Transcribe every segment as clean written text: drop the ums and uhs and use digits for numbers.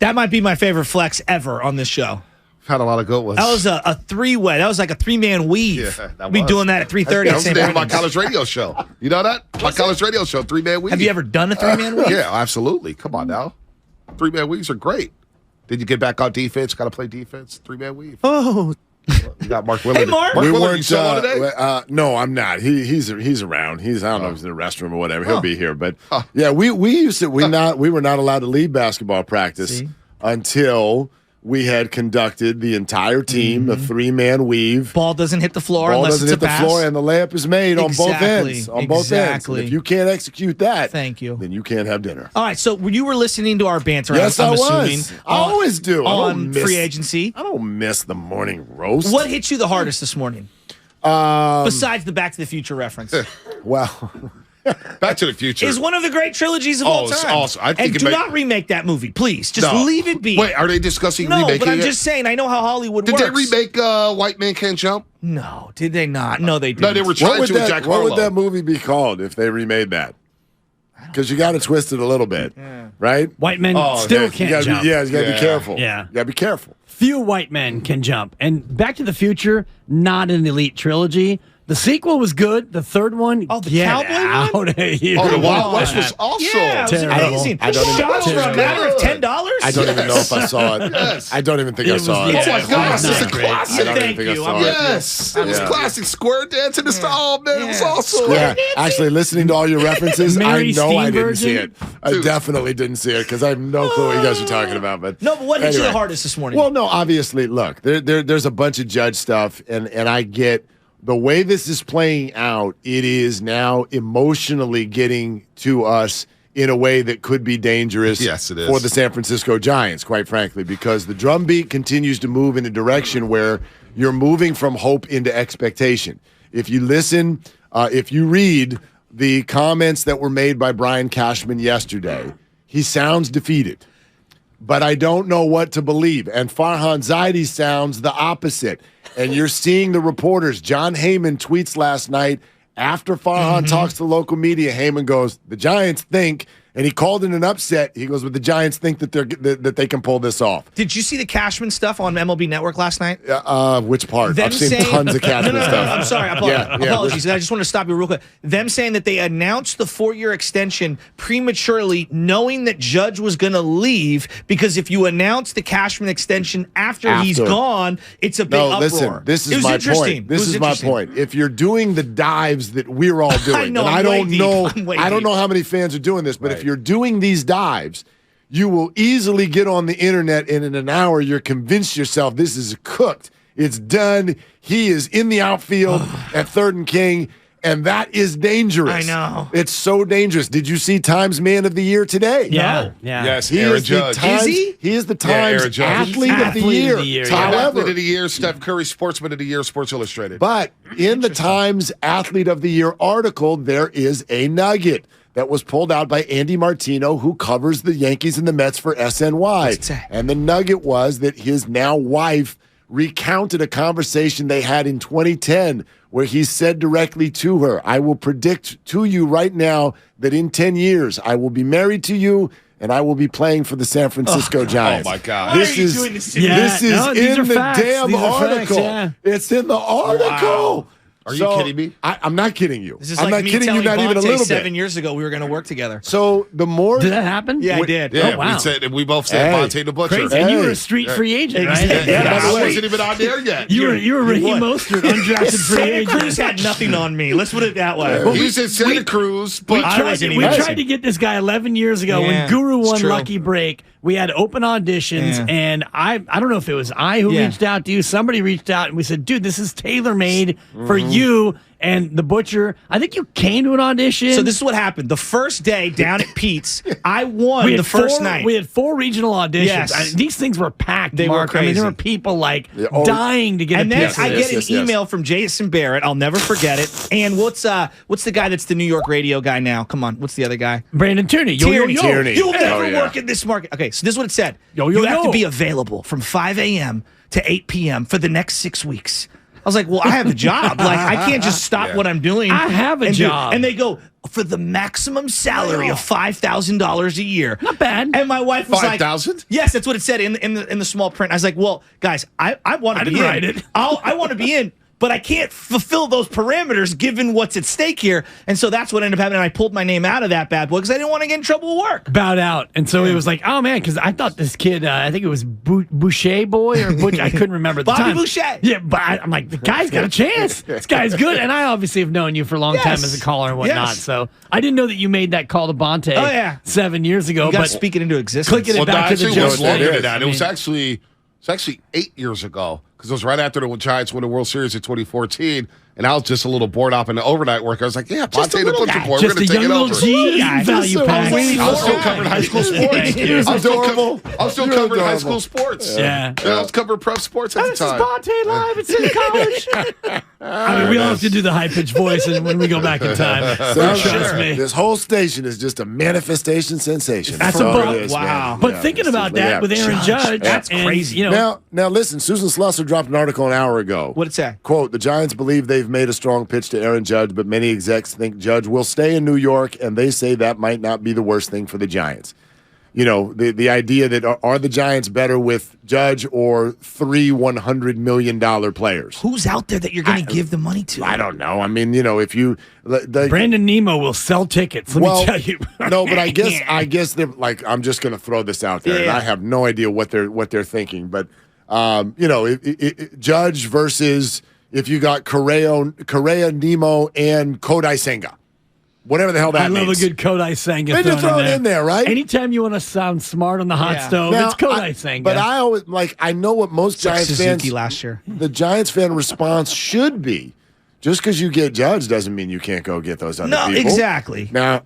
That might be my favorite flex ever on this show. Had a lot of good ones. That was a three-way. That was like a three-man weave. Yeah, that We'll be doing that at 3:30. That was the name of my college radio show. You know that? My college radio show, three-man weave. Have you ever done a three-man weave? Yeah, absolutely. Come on now. Three-man weaves are great. Did you get back on defense? Got to play defense. Three-man weave. Oh. You got Mark Willard. Hey, Mark. Willard, weren't, you still on today? No, I'm not. He's around. I don't know if he's in the restroom or whatever. He'll be here. But yeah, we were not allowed to leave basketball practice until we had conducted the entire team, a three-man weave. Ball doesn't hit the floor Ball unless doesn't it's hit a pass. the floor, and the layup is made on both ends. On both ends. And if you can't execute that, thank you, then you can't have dinner. All right, so you were listening to our banter. Yes, I'm I assuming, was. I always do. On free agency. I don't miss the morning roast. What hit you the hardest this morning? Besides the Back to the Future reference. Well... Back to the Future is one of the great trilogies of all time. It's awesome. I think and do not remake that movie, please. Just leave it be. Wait, are they discussing remaking it? No, but I'm just saying, I know how Hollywood works. Did they remake White Man Can't Jump? No, did they not? No, they didn't. No, they were trying to with Jack Harlow. What would that movie be called if they remade that? Because you got to twist it a little bit, right? White men still can't jump. You got to be careful. Yeah. You got to be careful. Few white men can jump. And Back to the Future, not an elite trilogy. The sequel was good. The third one, the cowboy one? The Wild West was also it was amazing. I don't Shots for a matter of $10. I don't even know if I saw it. Yes. I don't even think I saw it. Oh my gosh, this is a classic. I don't even think I saw it. Yes, it was classic. Square dancing and stuff. Man, it was awesome. Yeah, actually, listening to all your references, Mary I know I Steenburgen? didn't see it. I definitely didn't see it because I have no clue what you guys are talking about. But what hit you the hardest this morning? Well, no, obviously, look, there's a bunch of Judge stuff, and I get the way this is playing out. It is now emotionally getting to us in a way that could be dangerous yes, it is. for the San Francisco Giants, quite frankly, because the drumbeat continues to move in a direction where you're moving from hope into expectation. If you listen, if you read the comments that were made by Brian Cashman yesterday, he sounds defeated. But I don't know what to believe. And Farhan Zaidi sounds the opposite. And you're seeing the reporters. John Heyman tweets last night after Farhan talks to local media. Heyman goes, the Giants think, and he called it an upset. He goes, but the Giants think that they can pull this off. Did you see the Cashman stuff on MLB Network last night? Which part? I've seen tons of Cashman stuff. I'm sorry. Apologies. I just want to stop you real quick. Them saying that they announced the 4-year extension prematurely, knowing that Judge was going to leave, because if you announce the Cashman extension after he's gone, it's a big uproar. Listen, this is my point. This is my point. If you're doing the dives that we're all doing, I don't know how many fans are doing this, but if you're doing these dives, you will easily get on the internet, and in an hour you're convinced yourself this is cooked. It's done. He is in the outfield at 3rd and King, and that is dangerous. I know. It's so dangerous. Did you see Times Man of the Year today? Yeah. Yes, He Aaron is Judge. He is the Times Athlete of the Year. However, Athlete of the Year, Steph Curry Sportsman of the Year, Sports Illustrated. But in the Times Athlete of the Year article, there is a nugget that was pulled out by Andy Martino, who covers the Yankees and the Mets for SNY. And the nugget was that his now wife recounted a conversation they had in 2010 where he said directly to her, I will predict to you right now that in 10 years I will be married to you and I will be playing for the San Francisco Giants. Oh, my God. This is in the damn article. It's in the article. Wow. Are you kidding me? I'm not kidding you. This is I'm like not me kidding you, telling not even a Bonte little bit. 7 years ago we were going to work together. So the more... Did that happen? Yeah, I did. Yeah, oh, wow. we both said Bonte the Butcher. Crazy. And you were a street free agent, right? I wasn't even out there yet. You were Raheem Mostert, undrafted free Santa agent. Cruz had nothing on me. Let's put it that way. Well, he's in Santa Cruz, but We tried to get this guy 11 years ago when Guru won Lucky Break. We had open auditions, and I don't know if it was I who reached out to you. Somebody reached out, and we said, dude, this is tailor-made for you and the Butcher. I think you came to an audition. So this is what happened. The first day down at Pete's, I won the first night. We had 4 regional auditions. Yes. These things were packed, They Mark. were crazy. I mean, there were people dying to get and a then piece of I this. get an email from Jason Barrett. I'll never forget it. And what's the guy that's the New York radio guy now? Come on, what's the other guy? Brandon Tierney. Tierney. Tierney. You'll never work in this market. Okay, so this is what it said. You have to be available from 5 a.m. to 8 p.m. for the next 6 weeks. was like, well, I have a job. Like, I can't just stop what I'm doing. I have a job. And they go, for the maximum salary of $5,000 a year. Not bad. And my wife was like, 5,000? Yes, that's what it said in the small print. I was like, well, guys, I want to be in. write it. I want to be in. But I can't fulfill those parameters given what's at stake here. And so that's what ended up happening. I pulled my name out of that bad boy because I didn't want to get in trouble at work. Bowed out. And so it was like, oh, man, because I thought this kid, I think it was Boucher boy or Butch. I couldn't remember at the Bobby time. Boucher. Yeah, but I'm like, the guy's got a chance. This guy's good. And I obviously have known you for a long time as a caller and whatnot. Yes. So I didn't know that you made that call to Bonte 7 years ago. You got to but speak it into existence. clicking it back to the it Joe was longer thing. than that. It was actually 8 years ago because it was right after the Giants won the World Series in 2014. And I was just a little bored off in the overnight work. I was like, yeah, Just a Bonte the little Butcher guy. Boy. We're Just going a to take young it little over. G guy. value pack. I was still covering high school sports. I was still covering high school sports. Yeah. I was covering prep sports at the This is time. Bonte live at City College. I mean, we all have to do the high-pitched voice when we go back in time. Trust me. This whole station is just a manifestation sensation. That's all a book. it is, Wow. man. But Yeah, thinking it's about just- that with Aaron Judge, That's and, crazy. You know, Now listen, Susan Slusser dropped an article an hour ago. What'd it say? Quote, the Giants believe they've made a strong pitch to Aaron Judge, but many execs think Judge will stay in New York, and they say that might not be the worst thing for the Giants. You know, the idea that are the Giants better with Judge or three $100 million players? Who's out there that you're going to give the money to? I don't know. I mean, you know, if you Brandon Nemo will sell tickets. Let me tell you. No, but I guess they're like, I'm just going to throw this out there, and I have no idea what they're thinking. But you know, Judge versus if you got Correa, Nemo, and Kodai Senga. Whatever the hell that means. I love a good Kodai Senga. They just throw it in there, right? Anytime you want to sound smart on the hot stove, Now, it's Kodai Senga. But I always I know what most Giants Suzuki fans last year. The Giants fan response should be. Just because you get Judge doesn't mean you can't go get those other people. No, exactly. Now,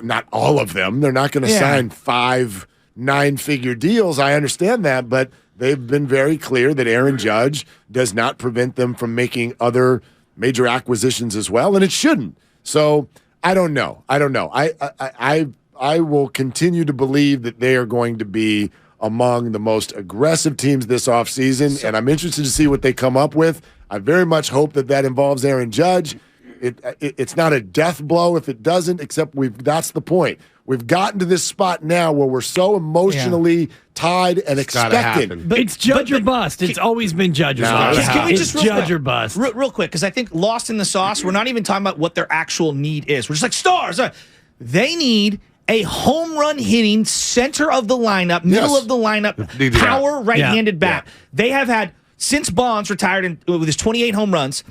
not all of them. They're not going to sign 5 9-figure deals. I understand that, but they've been very clear that Aaron Judge does not prevent them from making other major acquisitions as well, and it shouldn't. So I don't know. I will continue to believe that they are going to be among the most aggressive teams this offseason, and I'm interested to see what they come up with. I very much hope that involves Aaron Judge. It's not a death blow if it doesn't, except that's the point. We've gotten to this spot now where we're so emotionally tied and expectant. But it's Judge or bust. It's always been Judge or bust. Can we just Judge or bust? Real quick, because I think lost in the sauce, we're not even talking about what their actual need is. We're just like stars. They need a home run hitting center of the lineup, middle of the lineup, power right-handed bat. They have had, since Bonds retired with his 28 home runs,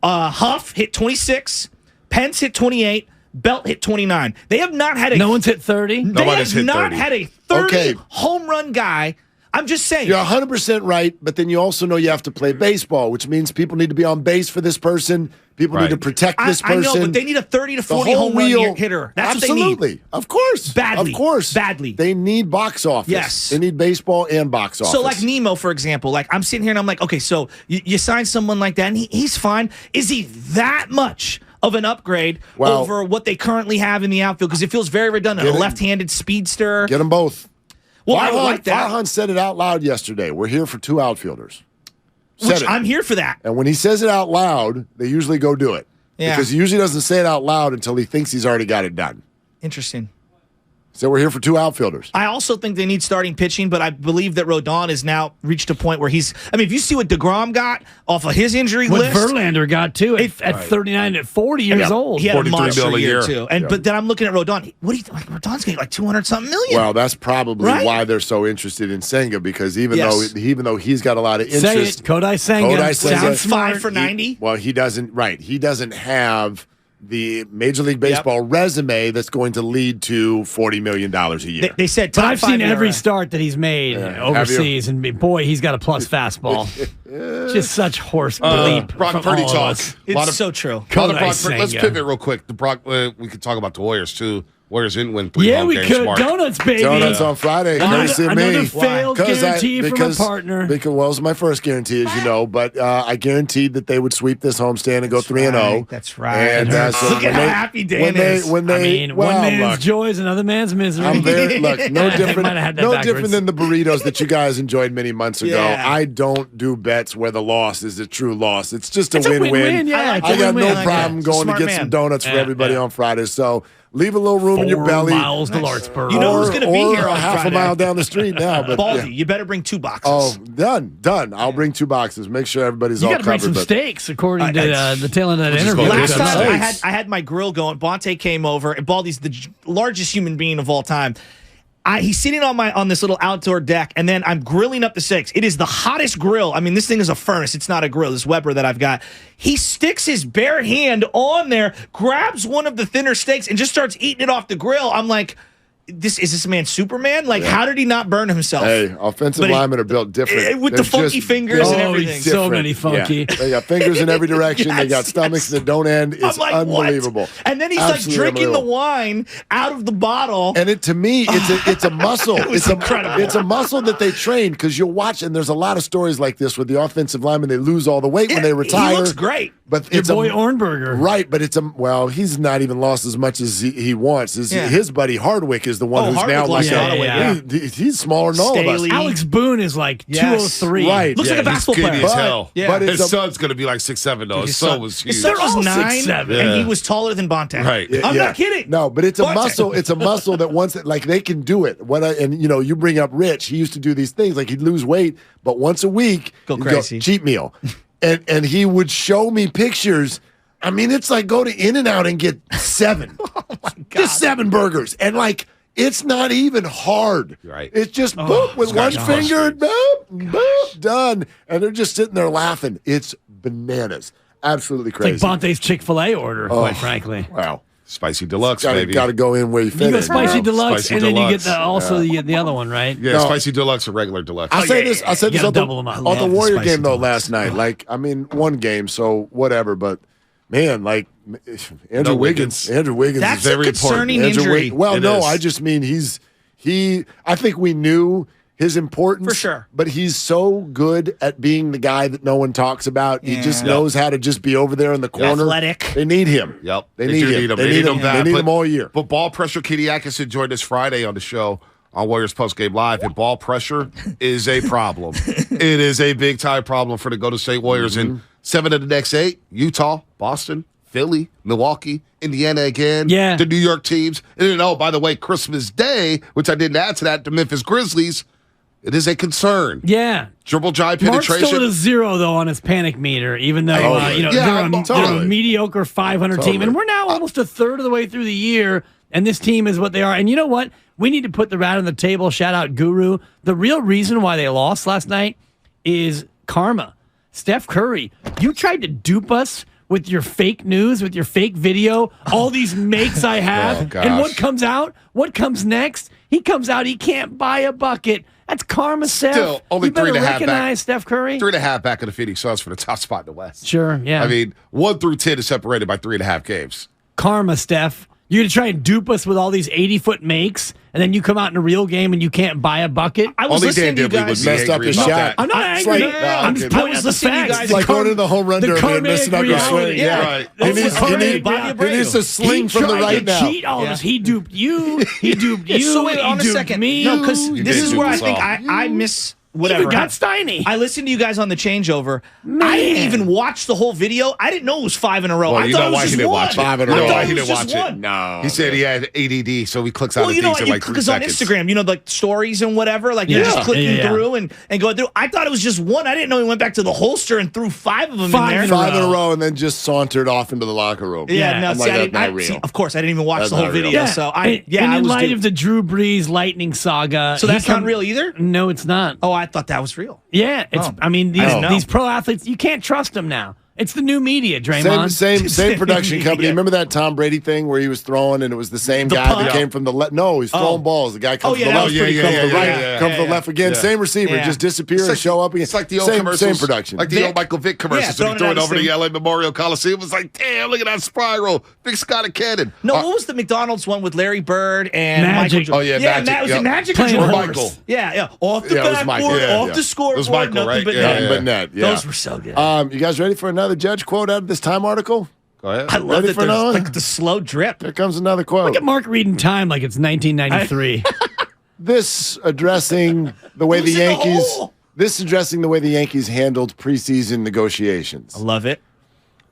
Huff hit 26, Pence hit 28, Belt hit 29. They have not had no one's hit 30. Nobody's hit 30. Had a 30 home run guy. I'm just saying. You're 100% right, but then you also know you have to play baseball, which means people need to be on base for this person. People need to protect this person. I know, but they need a 30 to 40 home run hitter. That's Absolutely. what they need. Of course. Badly. Of course. Badly. They need box office. Yes. They need baseball and box office. So, like Nemo, for example, like I'm sitting here and I'm like, okay, so you sign someone like that, and he's fine. Is he that much of an upgrade over what they currently have in the outfield? Because it feels very redundant. A left-handed speedster. Get them both. Well, I like that. Farhan said it out loud yesterday. We're here for 2 outfielders. Which I'm here for that. And when he says it out loud, they usually go do it. Yeah. Because he usually doesn't say it out loud until he thinks he's already got it done. Interesting. So we're here for 2 outfielders. I also think they need starting pitching, but I believe that Rodon has now reached a point where he's. I mean, if you see what DeGrom got off of his injury What list, Verlander got too at 39, at 40 years old. he had a 43 monster million a year year. too. And but then I'm looking at Rodon. What do you think? Rodon's getting like 200-something million. Well, that's probably Right? why they're so interested in Senga, because even though he's got a lot of interest, Say it, Kodai Senga. Sounds smart. 5 for 90. Well, he doesn't. Right, he doesn't have the Major League Baseball resume that's going to lead to $40 million a year. They said, But top I've 5 seen every ERA. start that he's made overseas, and boy, he's got a plus fastball. Just such horse bleep. Brock from Purdy all of talk. us. It's so true. Let's Kodai pivot Senga. real quick. We could talk about the Warriors too. Warriors didn't win 3 Yeah, home we games. could. Mark. Donuts, baby. Donuts on Friday. Courtesy of Another me. failed guarantee from a partner. Because, well, it was my first guarantee, as you know, but I guaranteed that they would sweep this homestand and go 3-0. That's right. And so Look at how happy Dan is. One man's joy is another man's misery. I'm very, look, no backwards. different than the burritos that you guys enjoyed many months ago. Yeah. I don't do bets where the loss is a true loss. It's just a win-win. win-win, yeah. I got no Like problem that. going to Smart get some man. donuts for everybody on Friday. So leave a little room in your 4 belly. miles to Larkspur. You know who's going to be or here on half Friday? a mile down the street now. But Baldy, yeah. you better bring 2 boxes. Oh, done. I'll bring 2 boxes. Make sure everybody's You all got to bring covered. some steaks, according to the tail end of that Which is interview. good. Last Good time steaks. I had my grill going. Bonte came over, and Baldy's the largest human being of all time. He's sitting on this little outdoor deck, and then I'm grilling up the steaks. It is the hottest grill. I mean, this thing is a furnace. It's not a grill. This Weber that I've got. He sticks his bare hand on there, grabs one of the thinner steaks, and just starts eating it off the grill. I'm like, is this man Superman? Like, how did he not burn himself? Hey, offensive But he- linemen are built different. with They're the funky just fingers and built everything. So different. many funky. Yeah. They got fingers in every direction. They got Yes, stomachs that don't end. It's I'm like, unbelievable. what? And then he's Absolutely like drinking the unbelievable. wine out of the bottle. And to me, it's a muscle. was incredible. It's a muscle that they train because you'll watch, and there's a lot of stories like this with the offensive linemen. They lose all the weight when they retire. He looks great. But Your it's boy Ornberger. right? But he's not even lost as much as he wants. His buddy Hardwick is the one who's Hardwick now lost like a lot of weight, yeah. he's smaller than all of us. Staley. Alex Boone is like Yes. 203. Right. Looks like a He's basketball skinny player. as hell. Yeah. But His it's son's going to be like 6'7", though. His son was huge. His son was all 9, 6'7". and he was taller than Bonte. Right. I'm not kidding. No, but it's a Bonte. muscle. It's a muscle that once like they can do it. And you bring up Rich. He used to do these things like he'd lose weight, but once a week Go he'd crazy. cheat meal, and he would show me pictures. I mean, it's like go to In-N-Out and get 7, just 7 burgers, and like it's not even hard. Right. It's just boop with one gosh, finger, boop, done, and they're just sitting there laughing. It's bananas, absolutely It's like crazy. Bonte's Chick-fil-A order, quite frankly. Wow. Spicy deluxe, baby. Got to go in where you fit You go in, spicy know? deluxe, Spicy and then you get deluxe. you get the other one, right? Yeah, No. spicy deluxe or regular deluxe. I said this You gotta on double 'em up. the Love the Warrior spicy game though deluxe. last night. Like, I mean, one game, so whatever. But man, like Andrew Wiggins. Andrew Wiggins That's is a very concerning important. injury. Well, It no, is. I just mean I think we knew his importance For sure. but he's so good at being the guy that no one talks about. He just knows how to just be over there in the corner. Athletic. They need him. Yep. They need do him. They need him. They need him all year. But ball pressure, Kitty Atkinson joined us Friday on the show on Warriors Postgame Live, and ball pressure is a problem. It is a big-time problem for the Golden State Warriors. And 7 of the next 8, Utah, Boston, Philly, Milwaukee, Indiana again, Yeah. the New York teams. And then, by the way, Christmas Day, which I didn't add to that, the Memphis Grizzlies, it is a concern. Yeah. Dribble drive Mark's penetration. still at a 0, though, on his panic meter, even though Yeah, they're a totally. mediocre 500 team. And we're now almost a third of the way through the year, and this team is what they are. And you know what? We need to put the rat on the table. Shout out Guru. The real reason why they lost last night is karma. Steph Curry, you tried to dupe us with your fake news, with your fake video, all these makes I have. Oh, gosh. And what comes out? What comes next? He comes out, he can't buy a bucket. That's karma, Steph. Still, only you better 3.5 back. recognize Steph Curry. 3.5 back of the Phoenix Suns for the top spot in the West. Sure, yeah. I mean, 1 through 10 is separated by 3.5 games. Karma, Steph. You're going to try and dupe us with all these 80-foot makes, and then you come out in a real game and you can't buy a bucket? I was Only listening Dan to you Dibley would guys. be Messed up angry his about shot. that. I'm not It's angry. like- I'm just I pointing was out the listening to you facts. guys. It's like going to the home run the derby and karmic messing up your reality. swing. Yeah. Right. He That's needs, the he karmic needs, Bobby he needs Abreu. to sling He from the tried right to now. cheat all of us. He duped you. He duped you. So wait, he on a duped second. me. No, because You this did is dupe where I us think all. I miss whatever. Even got Steiny. I listened to you guys on the changeover. I didn't even watch the whole video. I didn't know it was 5 in a row. Well, I you thought know it was why he just didn't one. watch it. Five in a I row. thought Why it he was didn't just watch one. it. No. He said he had ADD, so he clicks out Well, of you know, things in like 3 because on seconds. Instagram, you know, like stories and whatever, like you're just clicking through and going through. I thought it was just one. I didn't know he went back to the holster and threw 5 of them Five in in there. a 5 in a row and then just sauntered off into the locker room. Yeah, no, I'm see, like, I that's didn't, not I, real. see, of course, I didn't even watch That's the whole not real. video. So and I in was light duped. of the Drew Brees lightning saga. So that's he not real either? No, it's not. Oh, I thought that was real. Yeah, it's. Oh. I mean, I didn't know. these pro athletes, you can't trust them now. It's the new media, Draymond. Same production company. Remember that Tom Brady thing where he was throwing and it was the same guy that came from the left? No, he's throwing balls. The guy comes from the left, comes from the left again. Same receiver, just disappear and show up again. It's like the old commercials. Same production. Like the old Michael Vick commercials when he threw it over to the LA Memorial Coliseum. It was like, damn, look at that spiral. Big Scott and Cannon. No, what was the McDonald's one with Larry Bird and Magic? Michael? Magic. Was it Magic or Michael? Yeah. Off the backboard, off the scoreboard, it was Michael, nothing right? but net. Yeah. Those were so good. You guys ready for another Judge quote out of this Time article? Go ahead. I love that there's like the slow drip. Here comes another quote. Look at Mark reading Time like it's 1993. This addressing the way the Yankees handled preseason negotiations. I love it.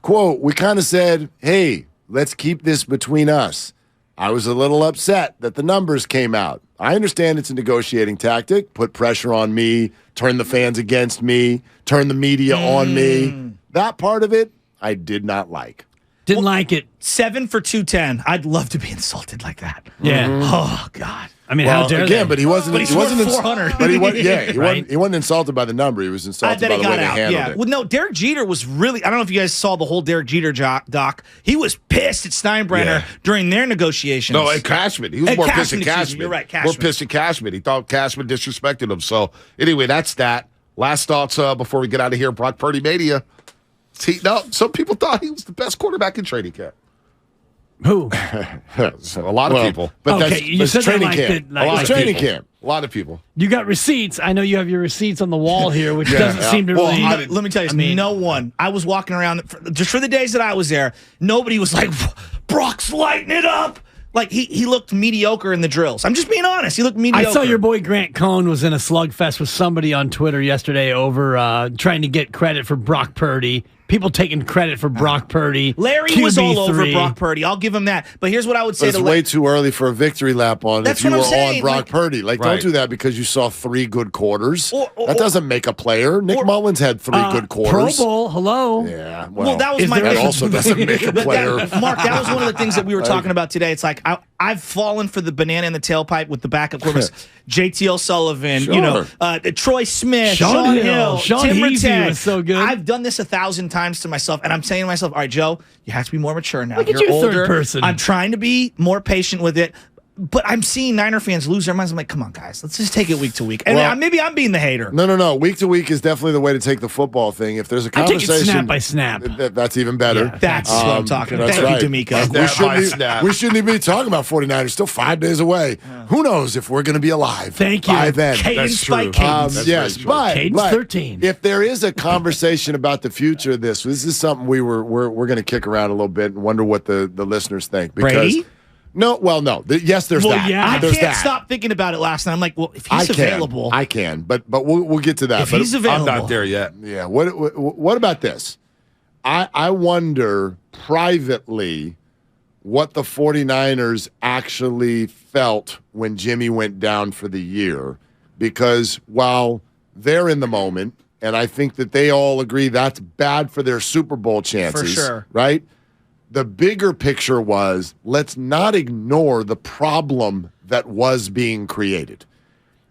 Quote, we kind of said, hey, let's keep this between us. I was a little upset that the numbers came out. I understand it's a negotiating tactic, put pressure on me, turn the fans against me, turn the media on me. That part of it, I did not like. Didn't like it. 7 for 210. I'd love to be insulted like that. Yeah. Oh God. I mean, how dare they? But he wasn't. But he wasn't 400. But he wasn't insulted by the number. He was insulted by the way they handled it. Well, no, Derek Jeter was really. I don't know if you guys saw the whole Derek Jeter doc. He was pissed at Steinbrenner during their negotiations. No, at Cashman. He was more pissed at Cashman. You're right, Cashman. More pissed at Cashman. He thought Cashman disrespected him. So anyway, that's that. Last thoughts before we get out of here. Brock Purdy mania. It's heating up. Some people thought he was the best quarterback in training camp. Who? A lot of people. But okay, you said training camp. Training camp. A lot of people. You got receipts. I know you have your receipts on the wall here, which doesn't seem to really. Let me tell you, no one. I was walking around just for the days that I was there. Nobody was like, Brock's lighting it up. Like, he looked mediocre in the drills. I'm just being honest. He looked mediocre. I saw your boy Grant Cohn was in a slugfest with somebody on Twitter yesterday over trying to get credit for Brock Purdy. People taking credit for Brock Purdy. Larry QB3. was all over Brock Purdy. I'll give him that. But here's what I would say it's way too early for a victory lap on That's if you what were I'm saying. on Brock Purdy. Don't do that because you saw 3 good quarters. That doesn't make a player. Nick Mullins had 3 good quarters. Pro Bowl, hello. Yeah. Well, that was that also doesn't make a player. Mark, that was one of the things that we were talking about today. It's like I've fallen for the banana in the tailpipe with the backup quarterbacks. JT Sullivan, Troy Smith, Sean Hill, Tim Rattag. Was so good. I've done this 1,000 times to myself, and I'm saying to myself, all right, Joe, you have to be more mature now. Look at You're you, older. third person. I'm trying to be more patient with it. But I'm seeing Niner fans lose their minds. I'm like, come on, guys. Let's just take it week to week. And maybe I'm being the hater. No. Week to week is definitely the way to take the football thing. If there's a conversation. I take it snap by snap. That's even better. Yeah, that's what I'm talking about. Thank you, D'Amico. We shouldn't even be talking about 49ers. Still 5 days away. Yeah. Who knows if we're going to be alive Thank you. by then. Cadence by cadence. Yes, but cadence 13. If there is a conversation about the future of this is something we're going to kick around a little bit and wonder what the listeners think. Because Brady? No. Yes, there's that. Yeah. I can't stop thinking about it last night. I'm like, well, if he's available. I can, but we'll get to that. If he's available. I'm not there yet. Yeah. What about this? I wonder privately what the 49ers actually felt when Jimmy went down for the year. Because while they're in the moment, and I think that they all agree that's bad for their Super Bowl chances. For sure. Right? The bigger picture was, let's not ignore the problem that was being created.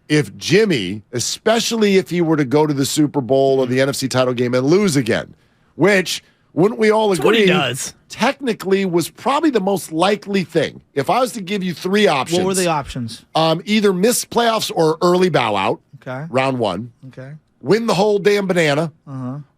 If Jimmy, especially if he were to go to the Super Bowl or the NFC title game and lose again, which, wouldn't we all agree, what he does. Technically was probably the most likely thing. If I was to give you 3 options. What were the options? Either miss playoffs or early bow out. Okay. Round 1. Okay. Win the whole damn banana.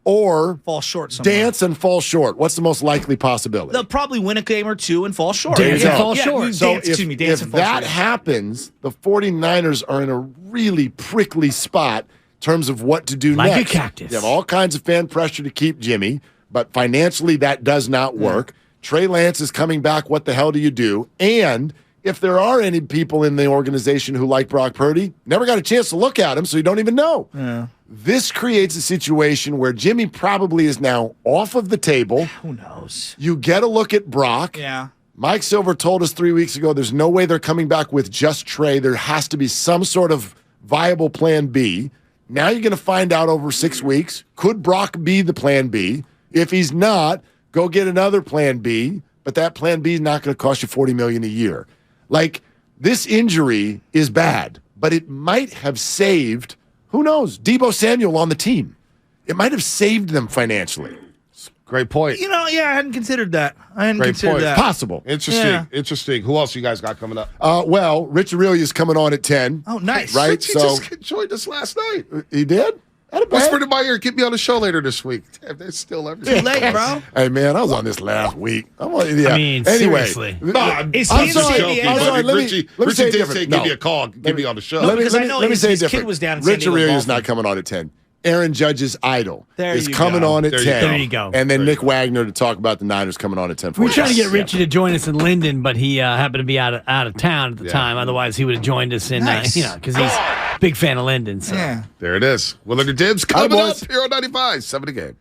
Or fall short somewhere. Dance and fall short. What's the most likely possibility? They'll probably win a game or 2 and fall short. Dance and fall short. So if that happens, the 49ers are in a really prickly spot in terms of what to do next. Like a cactus. You have all kinds of fan pressure to keep Jimmy, but financially that does not work. Trey Lance is coming back. What the hell do you do? And if there are any people in the organization who like Brock Purdy, never got a chance to look at him, so you don't even know. Yeah. This creates a situation where Jimmy probably is now off of the table. Who knows? You get a look at Brock. Yeah. Mike Silver told us 3 weeks ago there's no way they're coming back with just Trey. There has to be some sort of viable plan B. Now you're going to find out over 6 weeks. Could Brock be the plan B? If he's not, go get another plan B. But that plan B is not going to cost you $40 million a year. Like, this injury is bad, but it might have saved, who knows, Deebo Samuel on the team. It might have saved them financially. Great point. You know, I hadn't considered that. Great point. Possible. Interesting. Who else you guys got coming up? Well, Rich Aurelia's coming on at 10. Oh, nice. Right? Richie just joined us last night. He did? Whisper in my ear, get me on the show later this week. Damn, there's still everything. Too late, bro. Hey, man, I was on this last week. I mean, anyway, seriously. Is I'm he sorry. in San Diego? Richie did say, give me a call, give me on the show. Because I know let me say his it different. kid was down in San Rich Diego Aurelia's golfing. not coming on at 10. Aaron Judge's idol is you coming go. on at 10. There you go. And then Nick Wagner to talk about the Niners coming on at 10. We were trying to get Richie to join us in Linden, but he happened to be out of town at the time. Otherwise, he would have joined us in, because he's a big fan of Linden. So. Yeah. There it is. Willard and Dibs coming up here on 95. 7 a game.